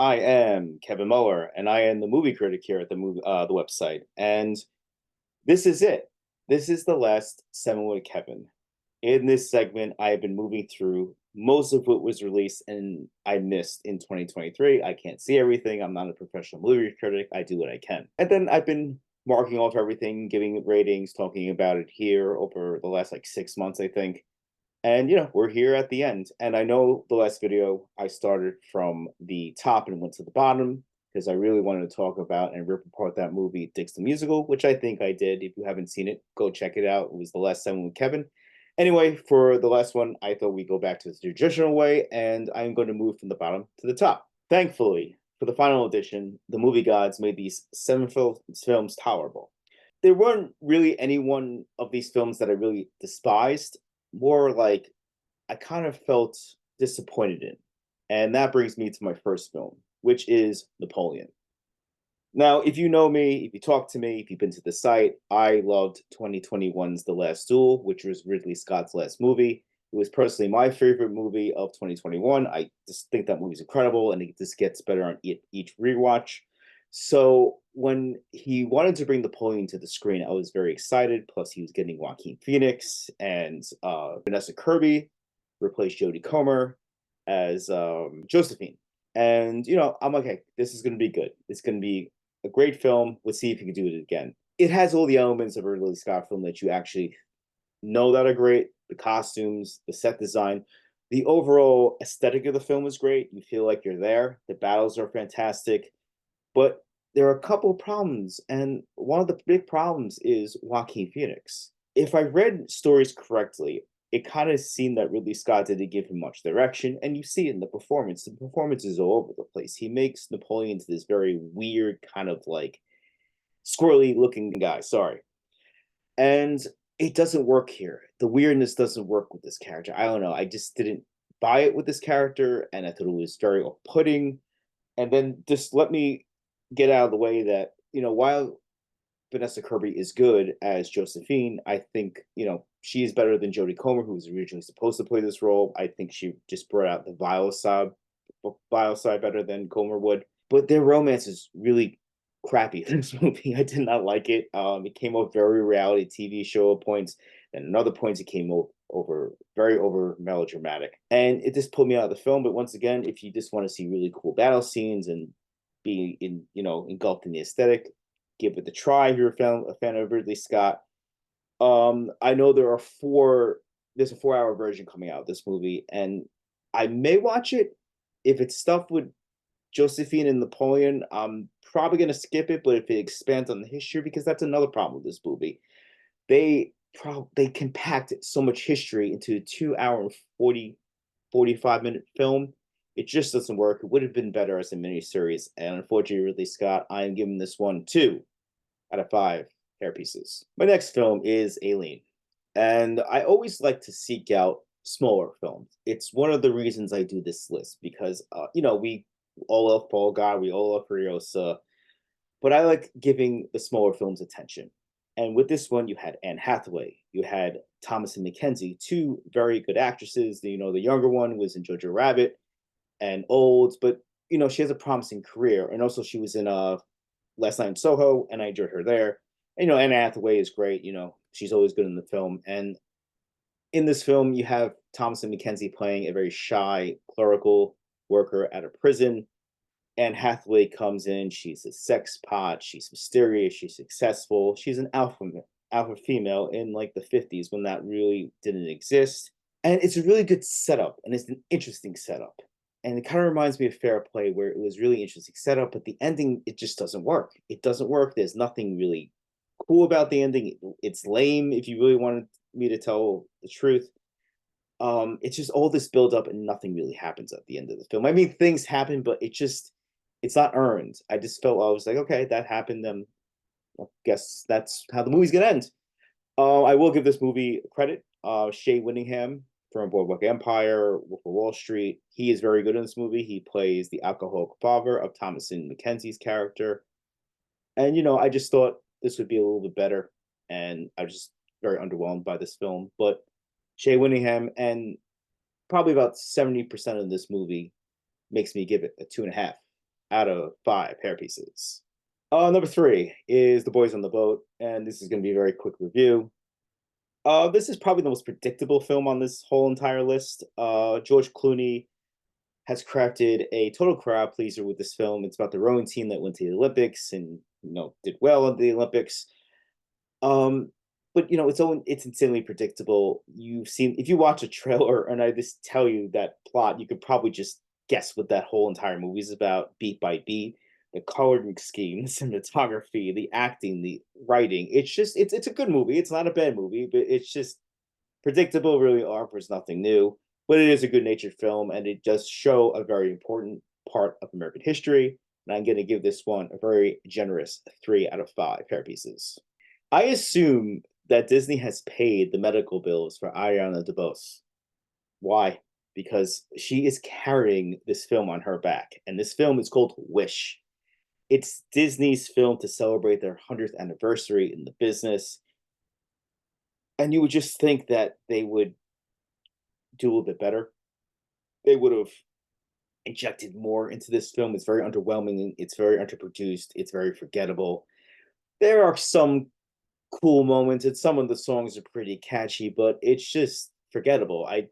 I am Kevin Mower, and I am the movie critic here at the website. And this is it. This is the last 7 with Kevin. In this segment, I have been moving through most of what was released and I missed in 2023. I can't see everything. I'm not a professional movie critic. I do what I can. And then I've been marking off everything, giving it ratings, talking about it here over the last like 6 months, I think. And we're here at the end. And I know the last video I started from the top and went to the bottom because I really wanted to talk about and rip apart that movie, Dix the Musical, which I think I did. If you haven't seen it, go check it out. It was the last 7 with Kevin. Anyway, for the last one, I thought we go back to the traditional way, and I'm going to move from the bottom to the top. Thankfully, for the final edition, the movie gods made these films tolerable. There weren't really any one of these films that I really despised, more like I kind of felt disappointed in. And that brings me to my first film, which is Napoleon. Now, if you know me, if you talk to me, if you've been to the site, I loved 2021's The Last Duel, which was Ridley Scott's last movie. It was personally my favorite movie of 2021. I just think that movie's incredible, and it just gets better on each rewatch. So when he wanted to bring Napoleon to the screen, I was very excited. Plus, he was getting Joaquin Phoenix and Vanessa Kirby replaced Jodie Comer as Josephine. And I'm like, hey, this is going to be good. It's going to be a great film. Let's see if you can do it again. It has all the elements of a Ridley Scott film that you actually know that are great. The costumes, the set design, the overall aesthetic of the film is great. You feel like you're there. The battles are fantastic. But there are a couple of problems, and one of the big problems is Joaquin Phoenix. If I read stories correctly, it kind of seemed that Ridley Scott didn't give him much direction, and you see it in the performance. The performance is all over the place. He makes Napoleon into this very weird, kind of like squirrely looking guy. Sorry. And it doesn't work here. The weirdness doesn't work with this character. I don't know. I just didn't buy it with this character, and I thought it was very off putting. And then just let me get out of the way that, while Vanessa Kirby is good as Josephine, I think, she is better than Jodie Comer, who was originally supposed to play this role. I think she just brought out the vile side better than Comer would. But their romance is really crappy in this movie. I did not like it. It came off very reality TV show at points, and in other points it came over very over melodramatic, and it just pulled me out of the film. But once again, if you just want to see really cool battle scenes and be engulfed in the aesthetic, give it a try if you're a fan of Ridley Scott. I know there's a 4-hour version coming out of this movie, and I may watch it. If it's stuff with Josephine and Napoleon, I'm probably gonna skip it. But if it expands on the history, because that's another problem with this movie, they compacted so much history into a 2 hour and 45 minute film. It just doesn't work. It would have been better as a miniseries. And unfortunately, Ridley Scott, I am giving this one 2 out of 5 hair pieces. My next film is Alien. And I always like to seek out smaller films. It's one of the reasons I do this list because, we all love Fall Guy, we all love Furiosa, but I like giving the smaller films attention. And with this one, you had Anne Hathaway, you had Thomasin McKenzie, two very good actresses. The younger one was in Jojo Rabbit and old, but she has a promising career. And also, she was in Last Night in Soho, and I enjoyed her there. And, Anne Hathaway is great. She's always good in the film. And in this film, you have Thomasin McKenzie playing a very shy clerical worker at a prison. Anne Hathaway comes in. She's a sex pot. She's mysterious. She's successful. She's an alpha female in like the 50s when that really didn't exist. And it's a really good setup, and it's an interesting setup. And it kind of reminds me of Fair Play, where it was really interesting setup, but the ending, it just doesn't work. It doesn't work. There's nothing really cool about the ending. It's lame if you really wanted me to tell the truth. It's just all this build up and nothing really happens at the end of the film. I mean, things happen, but it's not earned. I just felt I was like, okay, that happened. I guess that's how the movie's gonna end. I will give this movie credit. Shea Winningham from Boardwalk Empire, Wolf of Wall Street. He is very good in this movie. He plays the alcoholic father of Thomasin McKenzie's character. And I just thought this would be a little bit better, and I was just very underwhelmed by this film. But Shea Winningham and probably about 70% of this movie makes me give it a 2.5. out of 5 hair pieces. Number 3 is The Boys on the Boat, and this is going to be a very quick review. This is probably the most predictable film on this whole entire list. George Clooney has crafted a total crowd pleaser with this film. It's about the rowing team that went to the Olympics and did well at the Olympics. Um, but it's insanely predictable. You've seen if you watch a trailer and I just tell you that plot, you could probably just guess what that whole entire movie is about, beat by beat. The coloring scheme, the cinematography, the acting, the writing. It's a good movie. It's not a bad movie, but it's just predictable. Really offers nothing new. But it is a good natured film, and it does show a very important part of American history. And I'm going to give this one a very generous 3 out of 5 hair pieces. I assume that Disney has paid the medical bills for Ariana DeBose. Why? Because she is carrying this film on her back, and this film is called Wish. It's Disney's film to celebrate their 100th anniversary in the business, and you would just think that they would do a little bit better. They would have injected more into this film. It's very underwhelming. It's very underproduced. It's very forgettable. There are some cool moments, and some of the songs are pretty catchy, but it's just forgettable. I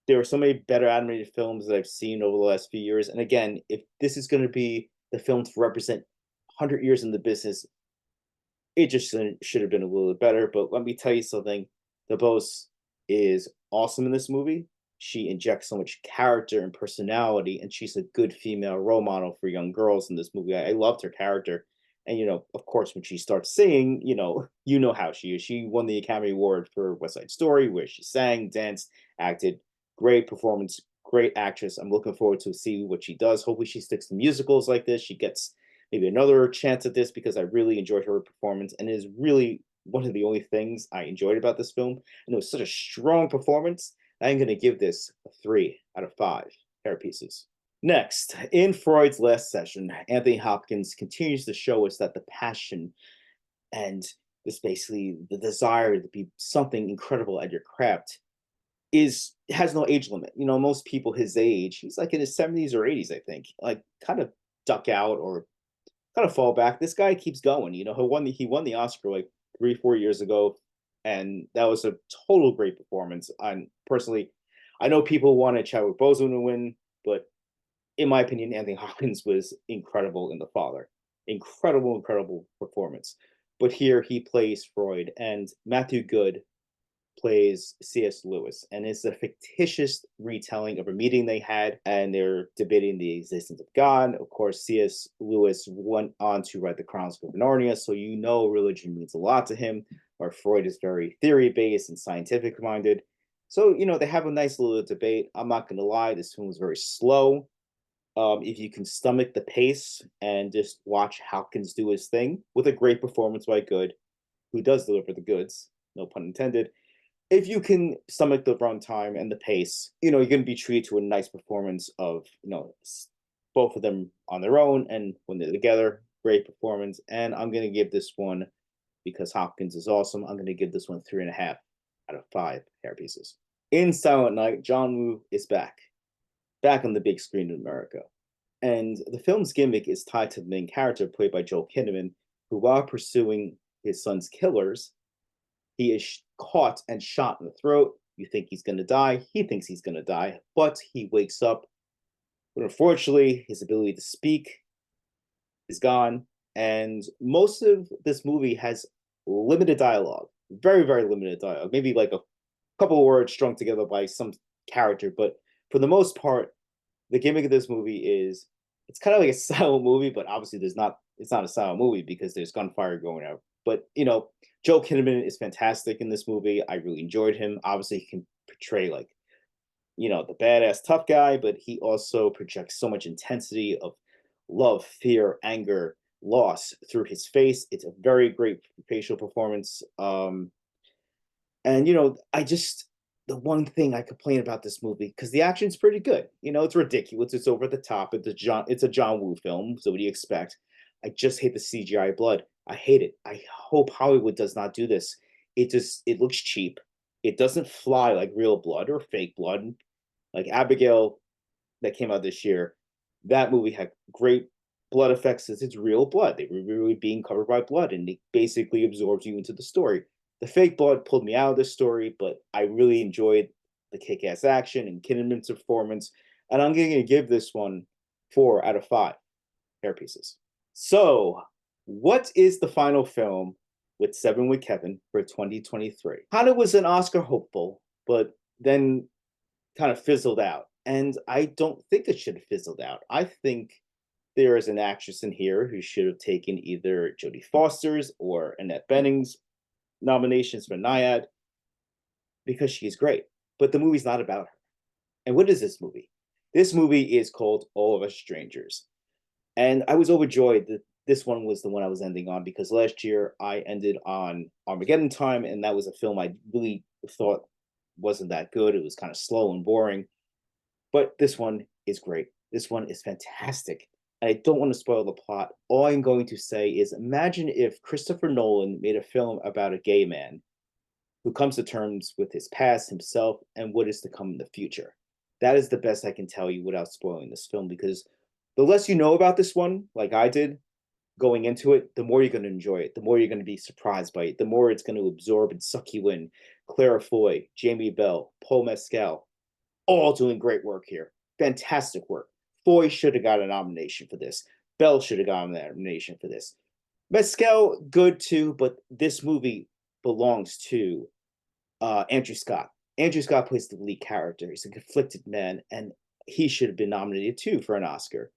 There are so many better animated films that I've seen over the last few years, and again, if this is going to be the film to represent 100 years in the business, it just should have been a little bit better. But let me tell you something: the boss is awesome in this movie. She injects so much character and personality, and she's a good female role model for young girls in this movie. I loved her character, and of course, when she starts singing, you know how she is. She won the Academy Award for West Side Story, where she sang, danced, acted. Great performance, great actress. I'm looking forward to see what she does. Hopefully, she sticks to musicals like this. She gets maybe another chance at this because I really enjoyed her performance, and it is really one of the only things I enjoyed about this film. And it was such a strong performance. I'm going to give this a 3 out of 5 hair pieces. Next, in Freud's last session, Anthony Hopkins continues to show us that the passion and this basically the desire to be something incredible at your craft is has no age limit. Most people his age, he's like in his 70s or 80s, I think, like kind of duck out or kind of fall back. This guy keeps going. He won the Oscar like 3 4 years ago, and that was a total great performance. And personally, I know people wanted Chadwick Boseman to win, but in my opinion, Anthony Hopkins was incredible in The Father. Incredible, incredible performance. But here he plays Freud, and Matthew Good plays C.S. Lewis, and it's a fictitious retelling of a meeting they had, and they're debating the existence of God. Of course, C.S. Lewis went on to write the Chronicles of Narnia, so religion means a lot to him, where Freud is very theory based and scientific minded. So, they have a nice little debate. I'm not going to lie, this film was very slow. If you can stomach the pace and just watch Hopkins do his thing with a great performance by Good, who does deliver the goods, no pun intended. If you can stomach the runtime and the pace, you're going to be treated to a nice performance of, both of them on their own and when they're together. Great performance. And I'm going to give this one, because Hopkins is awesome, I'm going to give this one 3.5 out of 5 hair pieces. In Silent Night, John Woo is back on the big screen in America. And the film's gimmick is tied to the main character played by Joel Kinnaman, who, while pursuing his son's killers, he is caught and shot in the throat. You think he's going to die. He thinks he's going to die, but he wakes up. But unfortunately, his ability to speak is gone. And most of this movie has limited dialogue, very, very limited dialogue, maybe like a couple of words strung together by some character. But for the most part, the gimmick of this movie is it's kind of like a silent movie, but obviously it's not a silent movie because there's gunfire going out. But Joe Kinnaman is fantastic in this movie. I really enjoyed him. Obviously, he can portray like the badass tough guy, but he also projects so much intensity of love, fear, anger, loss through his face. It's a very great facial performance. And I just the one thing I complain about this movie, because the action's pretty good. It's ridiculous. It's over the top. It's a John Woo film. So what do you expect? I just hate the CGI blood. I hate it. I hope Hollywood does not do this. It looks cheap. It doesn't fly like real blood or fake blood. Like Abigail that came out this year, that movie had great blood effects is it's real blood. They were really being covered by blood, and it basically absorbs you into the story. The fake blood pulled me out of the story, but I really enjoyed the kick-ass action and Kinnaman's performance, and I'm going to give this one 4 out of 5 hair pieces. So, what is the final film with Seven with Kevin for 2023? Kind of was an Oscar hopeful, but then kind of fizzled out. And I don't think it should have fizzled out. I think there is an actress in here who should have taken either Jodie Foster's or Annette Bening's nominations for Naiad because she's great. But the movie's not about her. And what is this movie? This movie is called All of Us Strangers. And I was overjoyed that this one was the one I was ending on because last year I ended on Armageddon Time, and that was a film I really thought wasn't that good. It was kind of slow and boring. But this one is great. This one is fantastic. And I don't want to spoil the plot. All I'm going to say is imagine if Christopher Nolan made a film about a gay man who comes to terms with his past, himself, and what is to come in the future. That is the best I can tell you without spoiling this film because the less you know about this one, like I did going into it, the more you're going to enjoy it, the more you're going to be surprised by it, the more it's going to absorb and suck you in. Clara Foy, Jamie Bell, Paul Mescal, all doing great work here. Fantastic work. Foy should have got a nomination for this. Bell should have gotten a nomination for this. Mescal, good too, but this movie belongs to Andrew Scott. Andrew Scott plays the lead character. He's a conflicted man, and he should have been nominated too for an Oscar.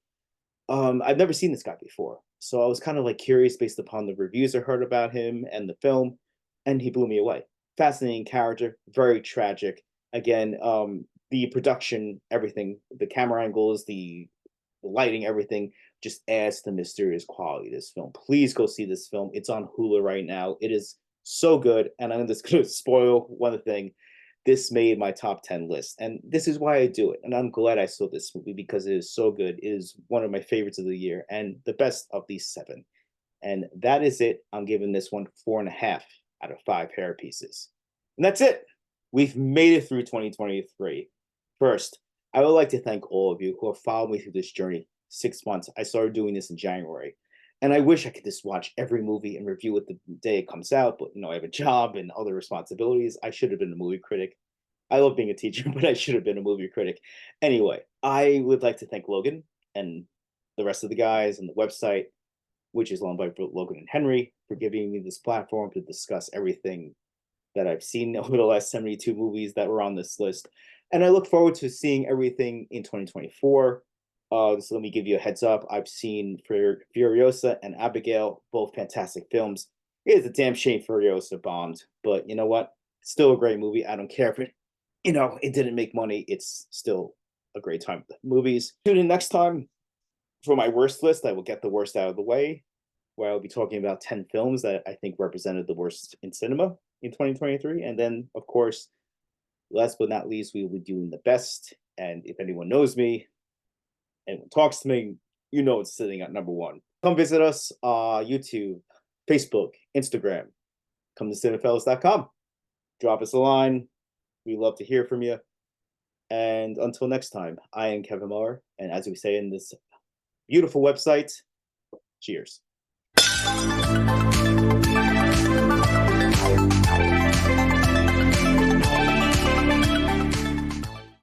I've never seen this guy before, so I was kind of like curious based upon the reviews I heard about him and the film, and he blew me away. Fascinating character, very tragic. Again, the production, everything, the camera angles, the lighting, everything just adds to the mysterious quality of this film. Please go see this film. It's on Hulu right now. It is so good, and I'm just going to spoil one thing. This made my top 10 list, and this is why I do it. And I'm glad I saw this movie because it is so good. It is one of my favorites of the year and the best of these 7. And that is it. I'm giving this one 4.5 out of 5 hair pieces. And that's it. We've made it through 2023. First, I would like to thank all of you who have followed me through this journey. 6 months. I started doing this in January. And I wish I could just watch every movie and review it the day it comes out, but I have a job and other responsibilities. I should have been a movie critic. I love being a teacher, but I should have been a movie critic. Anyway, I would like to thank Logan and the rest of the guys and the website, which is owned by Logan and Henry, for giving me this platform to discuss everything that I've seen over the last 72 movies that were on this list. And I look forward to seeing everything in 2024. So let me give you a heads up. I've seen Furiosa and Abigail, both fantastic films. It is a damn shame Furiosa bombed, but you know what? It's still a great movie. I don't care if it didn't make money. It's still a great time with the movies. Tune in next time for my worst list. I will get the worst out of the way, where I'll be talking about 10 films that I think represented the worst in cinema in 2023. And then, of course, last but not least, we will be doing the best. And if anyone knows me, anyone talks to me, it's sitting at number 1. Come visit us YouTube, Facebook, Instagram. Come to Cinephellas.com. Drop us a line. We love to hear from you. And until next time, I am Kevin Muller. And as we say in this beautiful website, cheers.